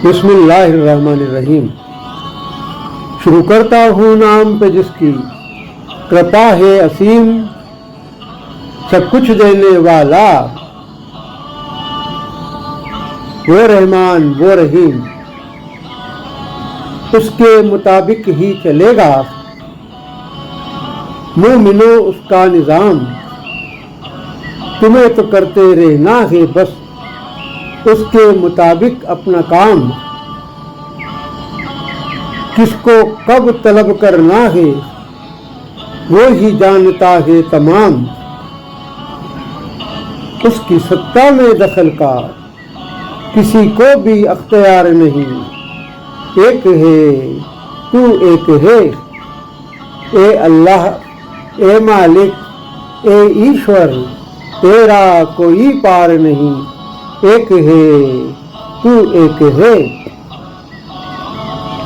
بسم اللہ الرحمن الرحیم۔ شروع کرتا ہوں نام پہ جس کی کرپا ہے اسیم، سب کچھ دینے والا وہ رحمان وہ رحیم، اس کے مطابق ہی چلے گا مومنو اس کا نظام۔ تمہیں تو کرتے رہنا ہے بس اس کے مطابق اپنا کام، کس کو کب طلب کرنا ہے وہی جانتا ہے تمام۔ اس کی سطح میں دخل کا کسی کو بھی اختیار نہیں، ایک ہے تو ایک ہے، اے اللہ اے مالک اے ایشور، تیرا کوئی پار نہیں، ایک ہے تو ایک ہے۔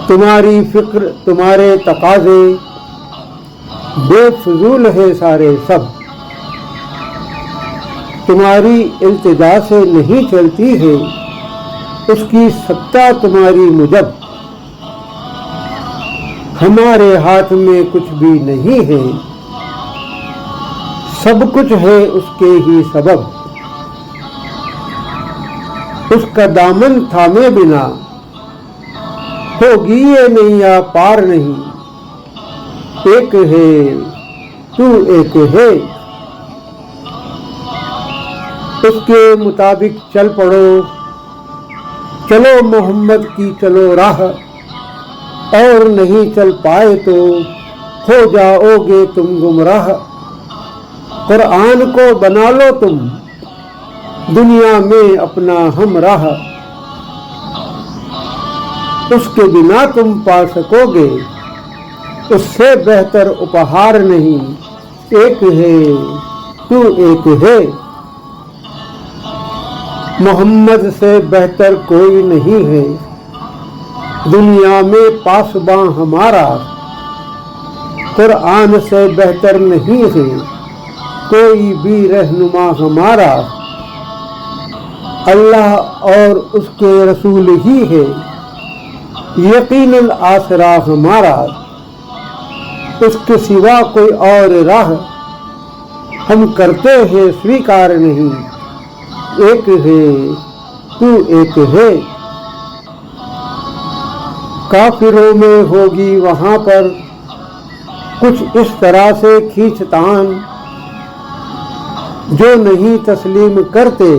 تمہاری فکر تمہارے تقاضے بے فضول ہے سارے سب، تمہاری التجا سے نہیں چلتی ہے اس کی سطح تمہاری مجب۔ ہمارے ہاتھ میں کچھ بھی نہیں ہے، سب کچھ ہے اس کے ہی سبب۔ اس کا دامن تھامے بنا ہوگی یہ نیا پار نہیں، ایک ہے تو ایک ہے۔ اس کے مطابق چل پڑو، چلو محمد کی چلو راہ، اور نہیں چل پائے تو ہو جاؤ گے تم گمراہ۔ قرآن کو بنا لو تم دنیا میں اپنا ہمراہ، اس کے بنا تم پا سکو گے اس سے بہتر اپہار نہیں، ایک ہے تو ایک ہے۔ محمد سے بہتر کوئی نہیں ہے دنیا میں پاسباں ہمارا، قرآن سے بہتر نہیں ہے کوئی بھی رہنما ہمارا۔ اللہ اور اس کے رسول ہی ہے یقیناً آسرا ہمارا، اس کے سوا کوئی اور راہ ہم کرتے ہیں سویکار نہیں، ایک ہے تو ایک ہے۔ کافروں میں ہوگی وہاں پر کچھ اس طرح سے کھینچتان، جو نہیں تسلیم کرتے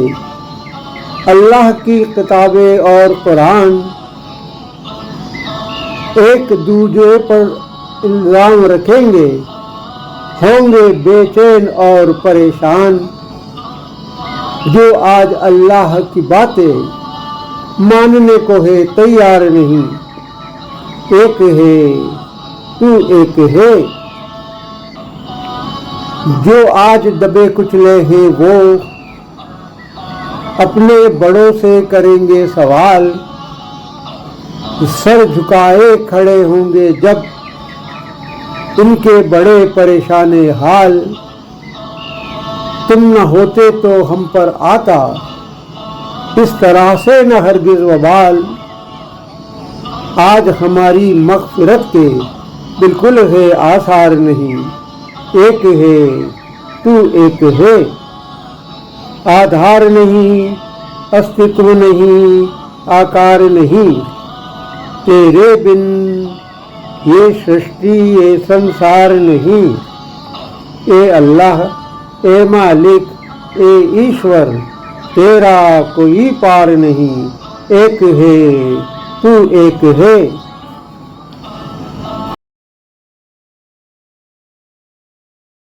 اللہ کی کتابیں اور قرآن، ایک دوسرے پر الزام رکھیں گے ہوں گے بے چین اور پریشان، جو آج اللہ کی باتیں ماننے کو ہے تیار نہیں، ایک ہے تو ایک ہے۔ جو آج دبے کچلے ہیں وہ اپنے بڑوں سے کریں گے سوال، سر جھکائے کھڑے ہوں گے جب ان کے بڑے پریشان حال۔ تم نہ ہوتے تو ہم پر آتا اس طرح سے نہ ہرگز وبال، آج ہماری مغفرت کے بالکل ہے آثار نہیں، ایک ہے تو ایک ہے۔ آدھار نہیں استتو نہیں آکار نہیں، تیرے بن یہ سرشٹی یہ سنسار نہیں، اے اللہ اے مالک اے ایشور، تیرا کوئی پار نہیں، ایک ہے تو ایک ہے۔